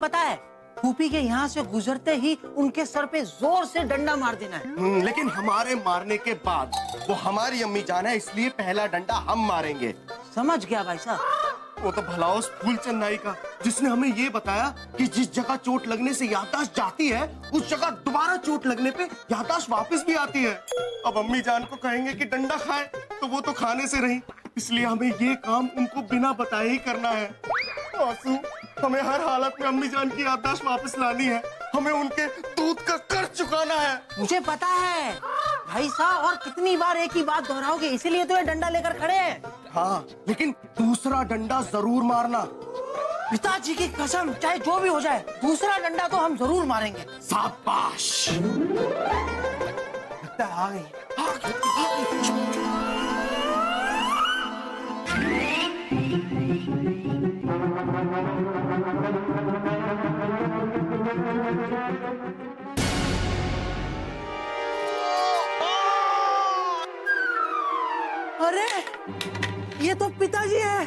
पता है, फूफी के यहाँ से गुजरते ही उनके सर पे जोर से डंडा मार देना है। लेकिन हमारे मारने के बाद वो हमारी अम्मी जान है, इसलिए पहला डंडा हम मारेंगे। समझ गया भाई साहब। वो तो भला उस फूलचंद नाई का जिसने हमें ये बताया कि जिस जगह चोट लगने से याददाश्त जाती है उस जगह दोबारा चोट लगने पे याददाश्त वापस भी आती है। अब अम्मी जान को कहेंगे कि डंडा खाए तो वो तो खाने से रही, इसलिए हमें ये काम उनको बिना बताए ही करना है। आंसू, हमें हर हालत में अम्मी जान की याददाश्त वापस लानी है। हमें उनके दूध का कर्ज चुकाना है। मुझे पता है भाई साहब, और कितनी बार एक ही बात दोहराओगे, इसीलिए तो ये डंडा लेकर खड़े हैं। हाँ, लेकिन दूसरा डंडा जरूर मारना। पिताजी की कसम, चाहे जो भी हो जाए, दूसरा डंडा तो हम जरूर मारेंगे। शाबाश। लगता है आ गई। अरे ये तो पिताजी है।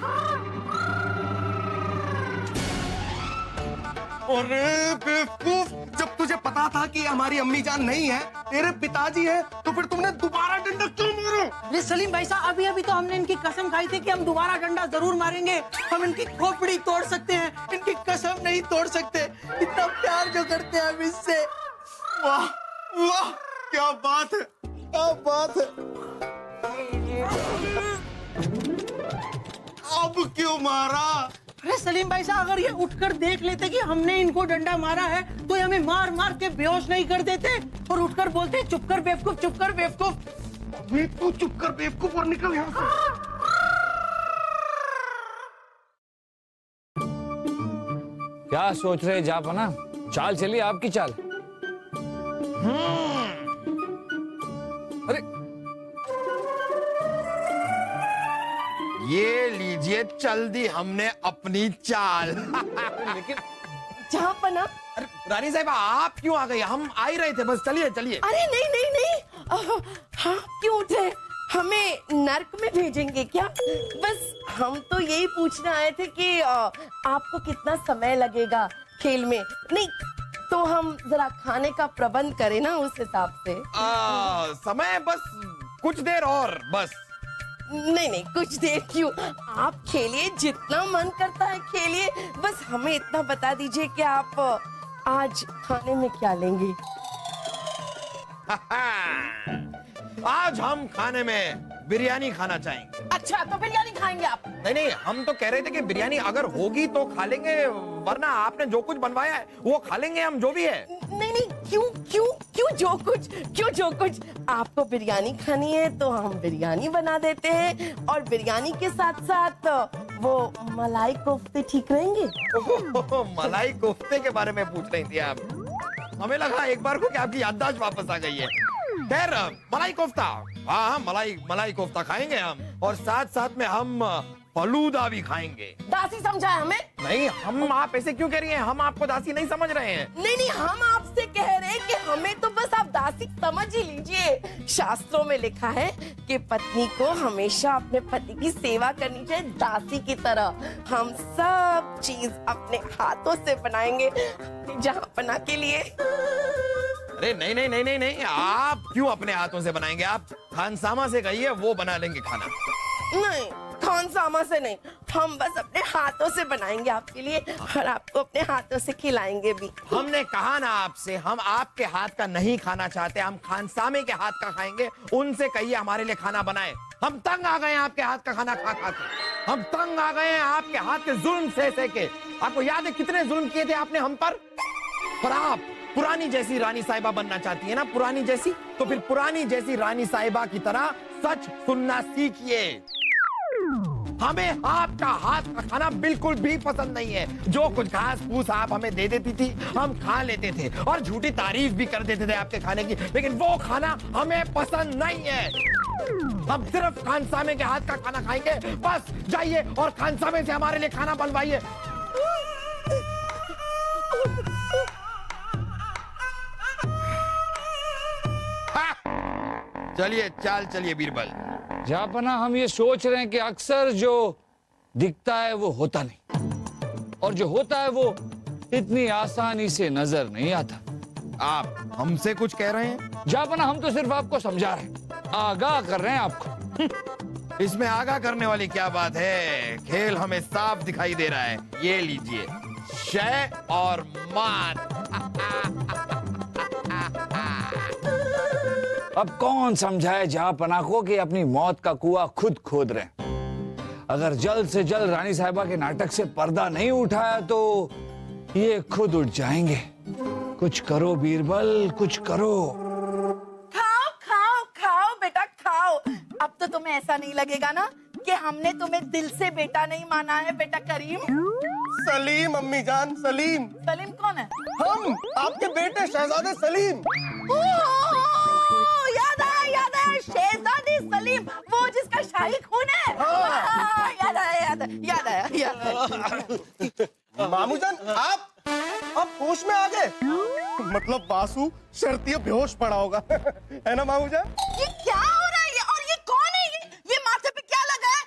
अरे बेवकूफ, जब तुझे पता था कि हमारी अम्मी जान नहीं है, तेरे पिताजी है, तो फिर तुमने दोबारा डंडा क्यों मारा? अरे सलीम भाई साहब, अभी अभी तो हमने इनकी कसम खाई थी कि हम दोबारा डंडा जरूर मारेंगे। हम इनकी खोपड़ी तोड़ सकते हैं, इनकी कसम नहीं तोड़ सकते। इतना प्यार जो करते हैं हम इससे। वाह वाह, क्या बात है, क्या बात है। अब क्यों मारा? अरे सलीम भाई साहब, अगर ये उठकर देख लेते कि हमने इनको डंडा मारा है तो ये हमें मार मार के बेहोश नहीं कर देते और उठकर बोलते चुप कर बेवकूफ, चुप कर बेवकूफ। अभी तू चुप कर बेवकूफ और निकल यहाँ से। क्या सोच रहे जापना? चाल चलिए, आपकी चाल। अरे ये लीजिए, चल दी हमने अपनी चाल। लेकिन जहाँपना, अरे रानी साहिबा, आप क्यों आ गई? हम आ ही रहे थे, बस चलिए चलिए। अरे नहीं नहीं नहीं, हाँ क्यों उठे? हमें नर्क में भेजेंगे क्या? बस हम तो यही पूछने आए थे कि आपको कितना समय लगेगा खेल में। नहीं तो हम जरा खाने का प्रबंध करें ना, उस हिसाब से। समय बस कुछ देर और, बस। नहीं नहीं, कुछ देर क्यों, आप खेलिए, जितना मन करता है खेलिए। बस हमें इतना बता दीजिए कि आप आज खाने में क्या लेंगे। आज हम खाने में बिरयानी खाना चाहेंगे। अच्छा, तो बिरयानी खाएंगे आप? नहीं नहीं, हम तो कह रहे थे कि बिरयानी अगर होगी तो खा लेंगे, वरना आपने जो कुछ बनवाया है वो खा लेंगे हम, जो भी है। नहीं नहीं, क्यों क्यों क्यों जो कुछ, क्यों जो कुछ? आपको बिरयानी खानी है तो हम बिरयानी बना देते हैं, और बिरयानी के साथ साथ वो मलाई कोफ्ते ठीक रहेंगे। मलाई कोफ्ते के बारे में पूछ रही थी आप? हमें लगा एक बार को कि आपकी याददाश्त वापस आ गई है। खैर, मलाई कोफ्ता, हाँ मलाई कोफ्ता खाएंगे हम, और साथ साथ में हम फलूदा भी खाएंगे। दासी समझा है हमें? नहीं, हम, आप ऐसे क्यों कह रही हैं? हम आपको दासी नहीं समझ रहे हैं। नहीं नहीं, हम आपसे कह रहे हैं कि हमें तो बस आप दासी समझ ही लीजिए। शास्त्रों में लिखा है कि पत्नी को हमेशा अपने पति की सेवा करनी चाहिए, दासी की तरह। हम सब चीज अपने हाथों से बनाएंगे अपनी जहाँपना के लिए। अरे नहीं नहीं नहीं नहीं नहीं, आप क्यों अपने हाथों से बनाएंगे? आप खानसामा से कहिए, वो बना लेंगे खाना। नहीं, खानसामा से नहीं, हम बस अपने हाथों से बनाएंगे आपके लिए, और आपको अपने हाथों से खिलाएंगे भी। हमने कहा ना आपसे, हम आपके हाथ का नहीं खाना चाहते, हम खानसामे के हाथ का खाएंगे। उनसे कहिए हमारे लिए खाना बनाए। हम तंग आ गए हैं आपके हाथ का खाना खा खा के। हम तंग आ गए हैं आपके हाथ के जुल्म से के। आपको याद है कितने जुल्म किए थे आपने हम पर? पर आप पुरानी जैसी रानी साहिबा बनना चाहती है ना, पुरानी जैसी, तो फिर पुरानी जैसी रानी साहिबा की तरह सच सुनना सीखिए। हमें आपका हाथ का खाना बिल्कुल भी पसंद नहीं है। जो कुछ घास फूस आप हमें दे देती थी हम खा लेते थे, और झूठी तारीफ भी कर देते थे आपके खाने की, लेकिन वो खाना हमें पसंद नहीं है। हम सिर्फ खानसामे के हाथ का खाना खाएंगे। बस जाइए और खानसामे से हमारे लिए खाना बनवाइए। चलिए चाल चलिए बीरबल। जापना, हम ये सोच रहे हैं कि अक्सर जो दिखता है वो होता नहीं, और जो होता है वो इतनी आसानी से नजर नहीं आता। आप हमसे कुछ कह रहे हैं? जापना हम तो सिर्फ आपको समझा रहे हैं, आगाह कर रहे हैं आपको। इसमें आगाह करने वाली क्या बात है? खेल हमें साफ दिखाई दे रहा है। ये लीजिए, शय और मान। अब कौन समझाए जापना को कि अपनी मौत का कुआं खुद खोद रहे हैं। अगर जल्द से जल्द रानी साहिबा के नाटक से पर्दा नहीं उठाया तो ये खुद उठ जाएंगे। कुछ करो बीरबल, कुछ करो। खाओ खाओ खाओ बेटा खाओ। अब तो तुम्हें ऐसा नहीं लगेगा ना कि हमने तुम्हें दिल से बेटा नहीं माना है बेटा करीम? सलीम अम्मी जान, सलीम। सलीम कौन है? हम आपके बेटे शहजादे सलीम। याद आया शहजादी सलीम, वो जिसका शाही खून है। याद आया। मामू जान, आप होश में आ गए? मतलब वासु शर्तिया बेहोश पड़ा होगा है ना मामू जान? ये क्या हो रहा है? और ये कौन है? ये माथे पे क्या लगा है?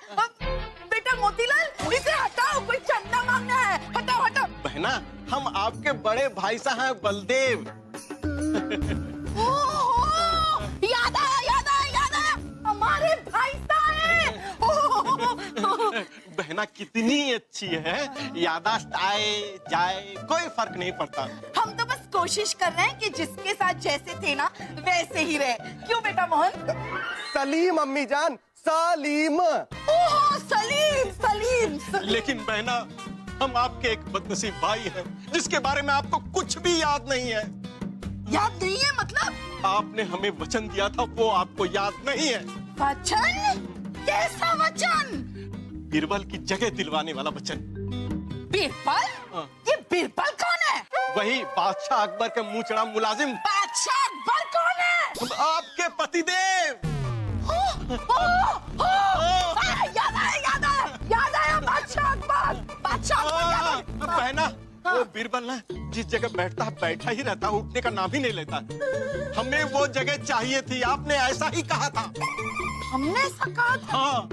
बेटा मोतीलाल, इसे हटाओ, कोई चंदा मांगना है। हटाओ हटाओ। बहना, हम आपके बड़े भाई साहब हैं बलदेव। याद आया, हमारे भाई साहब। बहना कितनी अच्छी है, यादाश्त आए जाए कोई फर्क नहीं पड़ता। हम तो बस कोशिश कर रहे हैं कि जिसके साथ जैसे थे ना वैसे ही रहे। क्यों बेटा मोहन? सलीम अम्मी जान, सलीम। ओह सलीम सलीम सलीम। लेकिन बहना, हम आपके एक बदनसीब भाई हैं जिसके बारे में आपको कुछ भी याद नहीं है। याद नहीं है मतलब? आपने हमें वचन दिया था, वो आपको याद नहीं है। वचन? कैसा वचन? बीरबल की जगह दिलवाने वाला वचन। बीरबल? ये बीरबल कौन है? वही बादशाह अकबर के मुंहचड़ा मुलाजिम। बादशाह अकबर कौन है? आपके पतिदेव। याद आया बादशाह अकबर। बहना, वो बीरबल ना जिस जगह बैठता है बैठा ही रहता, उठने का नाम ही नहीं लेता। हमें वो जगह चाहिए थी, आपने ऐसा ही कहा था। हमने ऐसा कहा था? हाँ,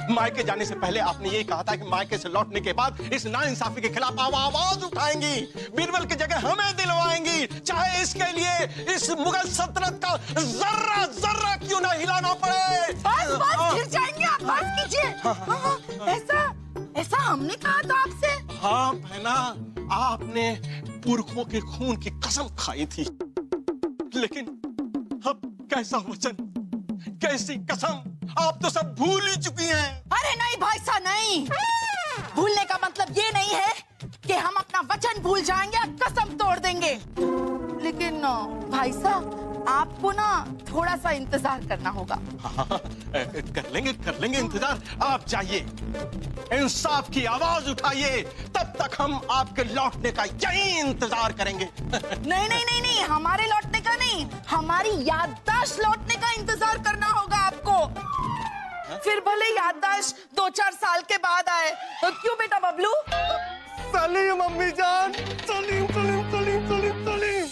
मायके जाने से पहले आपने ये कहा था कि मायके से लौटने के बाद इस नाइंसाफी के खिलाफ आवाज उठाएंगी, बीरबल की जगह हमें दिलवाएंगी, चाहे इसके लिए इस मुगल सल्तनत का जर्रा जर्रा क्यों ना हिलाना पड़े। बस गिर जाएंगे आप, बस कीजिए। ऐसा हमने कहा था आपसे? हाँ बहना, आपने पुरखों के खून की कसम खाई थी, लेकिन अब कैसा वचन, कैसी कसम, आप तो सब भूल ही चुकी हैं। अरे नहीं भाई साहब, नहीं। भूलने का मतलब ये नहीं है कि हम अपना वचन भूल जाएंगे और कसम तोड़ देंगे। लेकिन भाई साहब, आपको ना थोड़ा सा इंतजार करना होगा। हाँ, कर लेंगे इंतजार। आप जाइए, इंसाफ की आवाज उठाइए, तब तक हम आपके लौटने का यही इंतजार करेंगे। नहीं, हमारे लौटने का नहीं, हमारी याददाश्त लौटने का इंतजार करना होगा आपको। फिर भले याददाश्त 2-4 साल के बाद आए। तो क्यों बेटा बबलू? सलीम अम्मी जान, सलीम सलीम सलीम सलीम सलीम।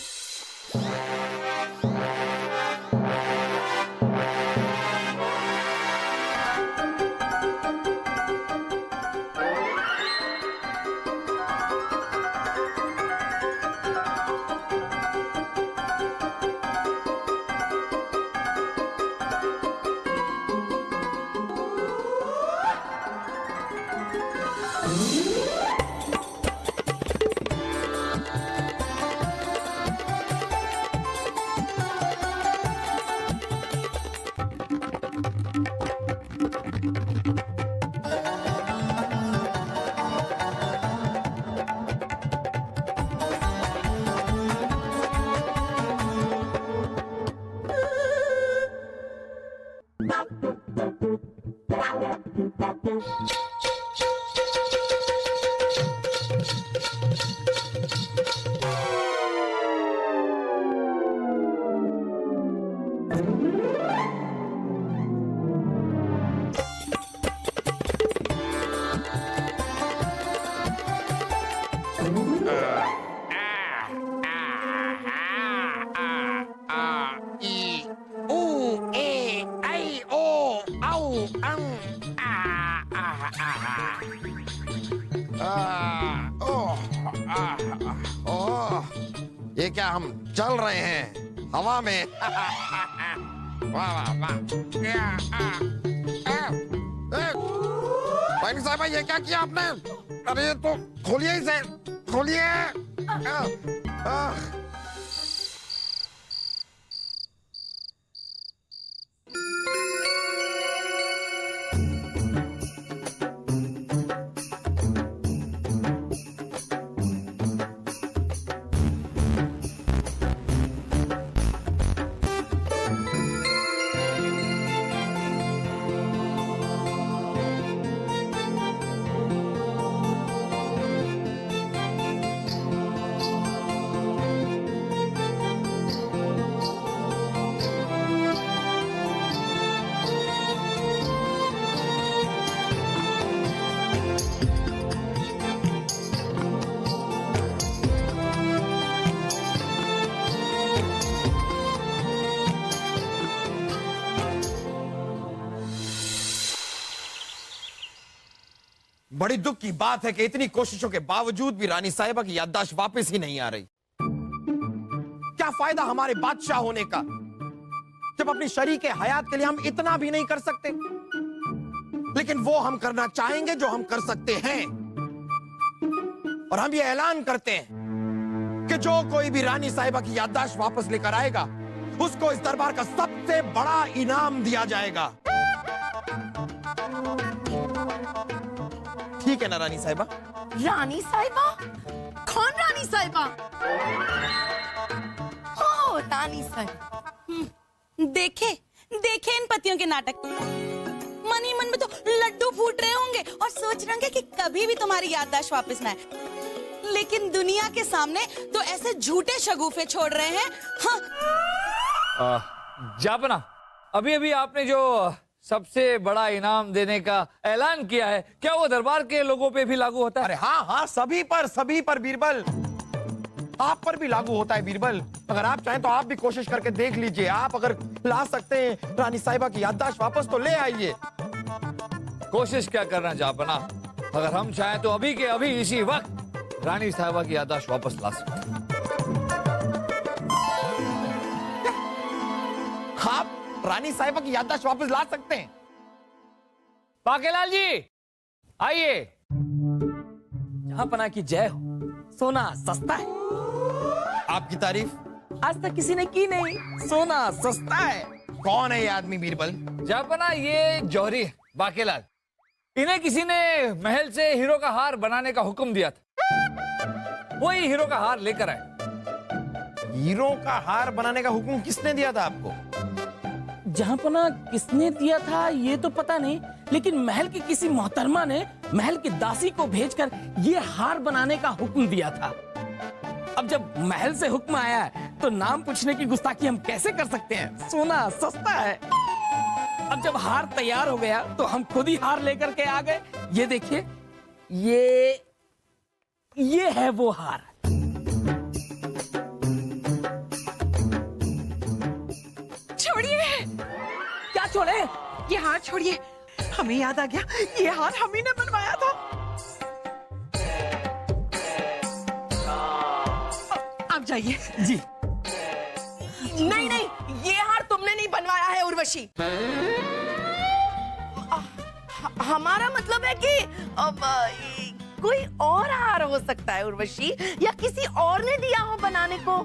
ये क्या हम चल रहे हैं हवा में? वाह वाह वाह। रानी साहबा, ये क्या किया आपने? अरे ये तो खोलिए इसे, खोलिए। बड़ी दुख की बात है कि इतनी कोशिशों के बावजूद भी रानी साहिबा की याददाश्त वापस ही नहीं आ रही। क्या फायदा हमारे बादशाह होने का जब अपनी शरीके हयात के लिए हम इतना भी नहीं कर सकते। लेकिन वो हम करना चाहेंगे जो हम कर सकते हैं, और हम ये ऐलान करते हैं कि जो कोई भी रानी साहिबा की याददाश्त वापस लेकर आएगा उसको इस दरबार का सबसे बड़ा इनाम दिया जाएगा। ठीक है ना रानी साहिबा? रानी साहिबा? कौन रानी साहिबा? ओह, रानी साहिबा। देखे देखे इन पतियों के नाटक। मन ही मन में तो लड्डू फूट रहे होंगे और सोच रहे होंगे कि कभी भी तुम्हारी याददाश्त वापस ना आए, लेकिन दुनिया के सामने तो ऐसे झूठे शगुफे छोड़ रहे हैं। हाँ। जापना, अभी अभी आपने जो सबसे बड़ा इनाम देने का ऐलान किया है, क्या वो दरबार के लोगों पे भी लागू होता है? अरे हाँ हाँ, सभी पर बीरबल, आप पर भी लागू होता है बीरबल। अगर आप चाहें तो आप भी कोशिश करके देख लीजिए। आप अगर ला सकते हैं रानी साहिबा की याददाश्त वापस तो ले आइए। कोशिश क्या करना जापना, अगर हम चाहें तो अभी के अभी इसी वक्त रानी साहिबा की याददाश्त वापस ला सकते हैं। आप रानी साहिबा की याददाश्त वापस ला सकते हैं? बाकेलाल जी आइए। जहांपना की जय हो। सोना सस्ता है। आपकी तारीफ आज तक किसी ने की नहीं। सोना सस्ता है। कौन है ये आदमी बीरबल? जापना, ये जौहरी है बाकेलाल। इन्हें किसी ने महल से हीरो का हार बनाने का हुक्म दिया था, वही हीरो का हार लेकर आए। हीरो का हार बनाने का हुक्म किसने दिया था आपको? जहांपना किसने दिया था ये तो पता नहीं, लेकिन महल की किसी मोहतरमा ने महल की दासी को भेजकर ये हार बनाने का हुक्म दिया था। अब जब महल से हुक्म आया है तो नाम पूछने की गुस्ताखी हम कैसे कर सकते हैं? सोना सस्ता है। अब जब हार तैयार हो गया तो हम खुद ही हार लेकर के आ गए। ये देखिए, ये है वो हार। छोड़िए, क्या छोड़े? ये हार छोड़िए। हमें याद आ गया, ये हार हम ही ने बनवाया था। आप जाइए। जी नहीं नहीं, ये हार तुमने नहीं बनवाया है उर्वशी। हमारा मतलब है कि अब कोई और हार हो सकता है उर्वशी, या किसी और ने दिया हो बनाने को।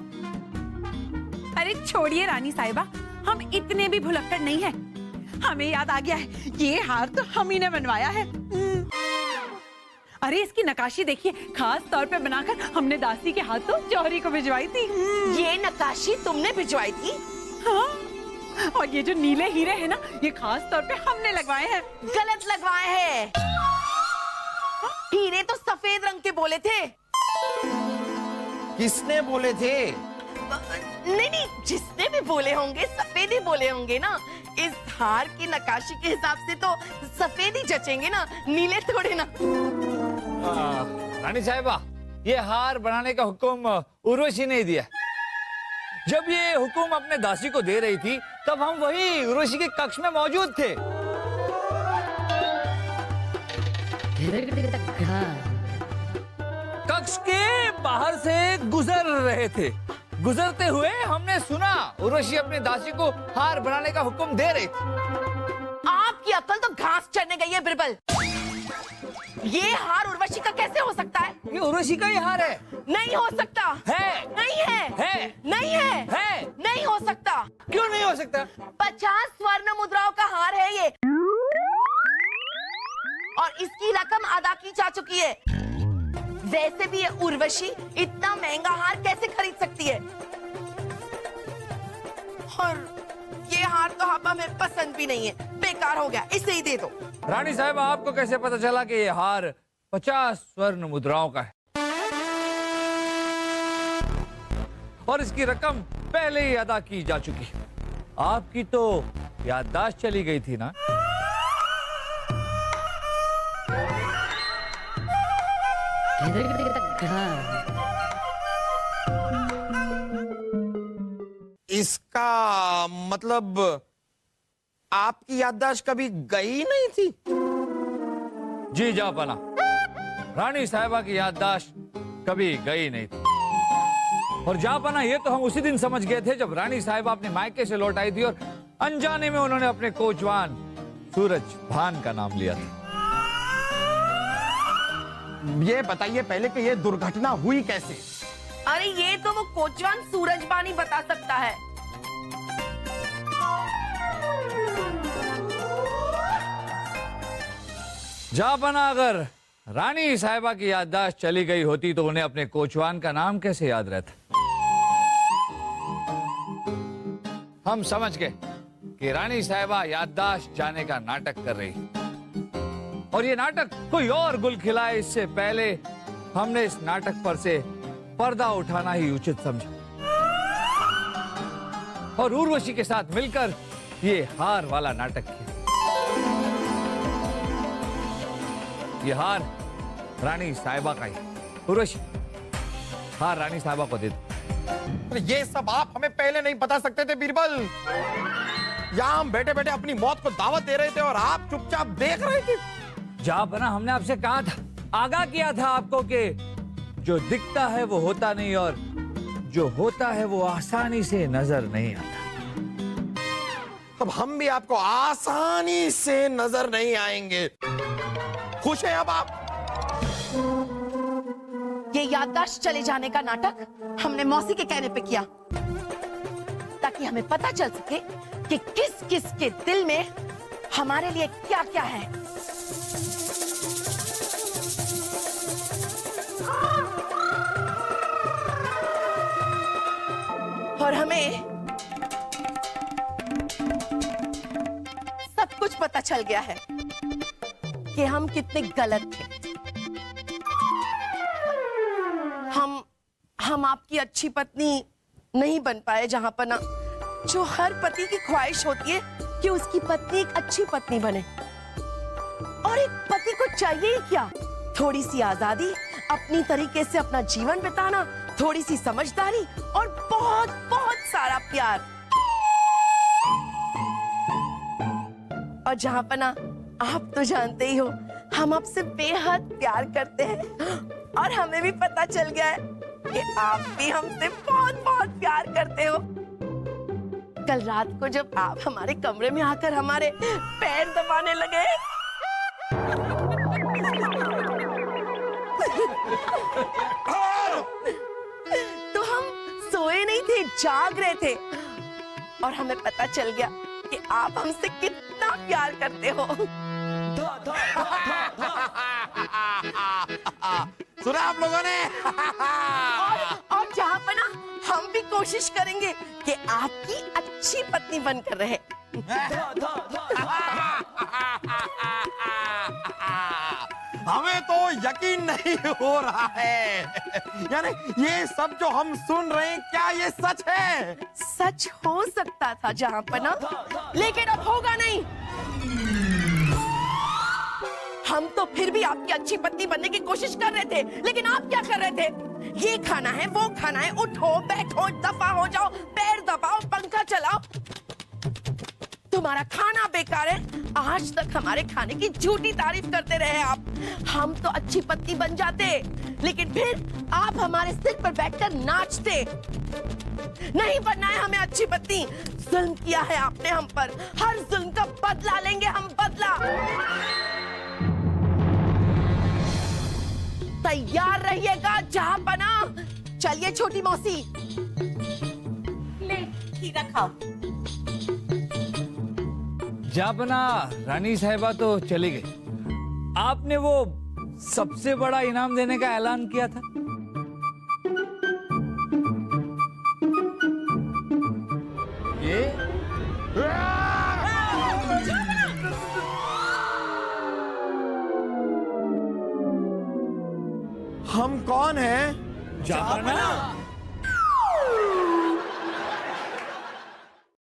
अरे छोड़िए रानी साहिबा, हम इतने भी भुलक्कड़ नहीं है। हमें याद आ गया है, ये हार तो हम ही ने बनवाया है। अरे इसकी नक्काशी देखिए, खास तौर पे बनाकर हमने दासी के हाथों जौहरी को भिजवाई थी। ये नक्काशी तुमने भिजवाई थी? हाँ, और ये जो नीले हीरे हैं ना, ये खास तौर पे हमने लगवाए हैं। गलत लगवाए हैं। हीरे तो सफेद रंग के बोले थे। किसने बोले थे? नहीं नहीं, जिसने भी बोले होंगे सफेद ही बोले होंगे ना। इस हार की नक्काशी के हिसाब से तो सफेद ही जचेंगे ना, नीले थोड़े ना। रानी साहिबा, ये हार बनाने का हुक्म उर्वशी ने दिया। जब ये हुक्म अपने दासी को दे रही थी तब हम वही उर्वशी के कक्ष में मौजूद थे। कक्ष के बाहर से गुजर रहे थे। गुजरते हुए हमने सुना उर्वशी अपनी दासी को हार बनाने का हुक्म दे रही थी। आपकी अकल तो घास चढ़ने गई है बिरबल। ये हार उर्वशी का कैसे हो सकता है? ये उर्वशी का ही हार है। नहीं हो सकता। है। नहीं है। है। नहीं है। है। नहीं हो सकता। क्यों नहीं हो सकता? 50 स्वर्ण मुद्राओं का हार है ये, और इसकी रकम अदा की जा चुकी है। वैसे भी ये उर्वशी इतना महंगा हार कैसे खरीद सकती है? और ये हार तो अब हमें पसंद भी नहीं है, बेकार हो गया, इसे ही दे दो। रानी साहिबा, आपको कैसे पता चला कि ये हार 50 स्वर्ण मुद्राओं का है और इसकी रकम पहले ही अदा की जा चुकी है? आपकी तो याददाश्त चली गई थी ना? इसका मतलब आपकी याददाश्त कभी गई नहीं थी? जी जापना, रानी साहिबा की याददाश्त कभी गई नहीं थी। और जापना, ये तो हम उसी दिन समझ गए थे जब रानी साहिबा अपने मायके से लौट आई थी और अनजाने में उन्होंने अपने कोचवान सूरज भान का नाम लिया था। ये बताइए पहले कि ये दुर्घटना हुई कैसे? अरे ये तो वो कोचवान सूरजबान ही बता सकता है। जापना, अगर रानी साहिबा की याददाश्त चली गई होती तो उन्हें अपने कोचवान का नाम कैसे याद रहता? हम समझ गए कि रानी साहिबा याददाश्त जाने का नाटक कर रही, और ये नाटक कोई और गुल खिलाए इससे पहले हमने इस नाटक पर से पर्दा उठाना ही उचित समझा और उर्वशी के साथ मिलकर ये हार वाला नाटक किया। ये हार रानी साहिबा का ही। उर्वशी, हार रानी साहिबा को दे दो। ये सब आप हमें पहले नहीं बता सकते थे बीरबल? यहाँ हम बैठे बैठे अपनी मौत को दावत दे रहे थे और आप चुपचाप देख रहे थे। जापना, हमने आपसे कहा था, आगाह किया था आपको कि जो दिखता है वो होता नहीं और जो होता है वो आसानी से नजर नहीं आता। अब हम भी आपको आसानी से नजर नहीं आएंगे। खुश हैं अब आप? ये याददाश्त चले जाने का नाटक हमने मौसी के कहने पे किया, ताकि हमें पता चल सके कि किस किस के दिल में हमारे लिए क्या क्या है। और हमें सब कुछ पता चल गया है कि हम कितने गलत थे। हम आपकी अच्छी पत्नी नहीं बन पाए जहां पर ना, जो हर पति की ख्वाहिश होती है कि उसकी पत्नी एक अच्छी पत्नी बने। और एक पति को चाहिए ही क्या? थोड़ी सी आजादी, अपनी तरीके से अपना जीवन बिताना, थोड़ी सी समझदारी और बहुत बहुत सारा प्यार। और जहां पर ना, आप तो जानते ही हो, हम आपसे बेहद प्यार करते हैं और हमें भी पता चल गया है कि आप भी हमसे बहुत बहुत प्यार करते हो। कल रात को जब आप हमारे कमरे में आकर हमारे पैर दबाने लगे तो हम सोए नहीं थे, जाग रहे थे, और हमें पता चल गया कि आप हमसे कितना प्यार करते हो। सुना आप लोगों ने? और जहाँ पर ना, हम भी कोशिश करेंगे कि आपकी अच्छी पत्नी बनकर रहे। हमें तो यकीन नहीं हो रहा है, यानी ये सब जो हम सुन रहे हैं, क्या ये सच है? सच हो सकता था जहाँ पर ना, लेकिन अब होगा नहीं। हम तो फिर भी आपकी अच्छी पत्नी बनने की कोशिश कर रहे थे, लेकिन आप क्या कर रहे थे? ये खाना है, वो खाना है, उठो बैठो, दफा हो जाओ, पैर दबाओ, पंखा चलाओ। तुम्हारा खाना बेकार है। आज तक हमारे खाने की झूठी तारीफ करते रहे आप। हम तो अच्छी पत्नी बन जाते, लेकिन फिर आप हमारे सिर पर बैठकर नाचते। नहीं बनना है हमें अच्छी पत्नी। जुल्म किया है आपने हम पर, हर जुल्म का बदला लेंगे हम, बदला। तैयार रहिएगा जहाँपना। चलिए छोटी मौसी, ले खीरा खाओ। जहाँपना रानी साहिबा तो चली गई, आपने वो सबसे बड़ा इनाम देने का ऐलान किया था। ये हम कौन हैं? जहाँपना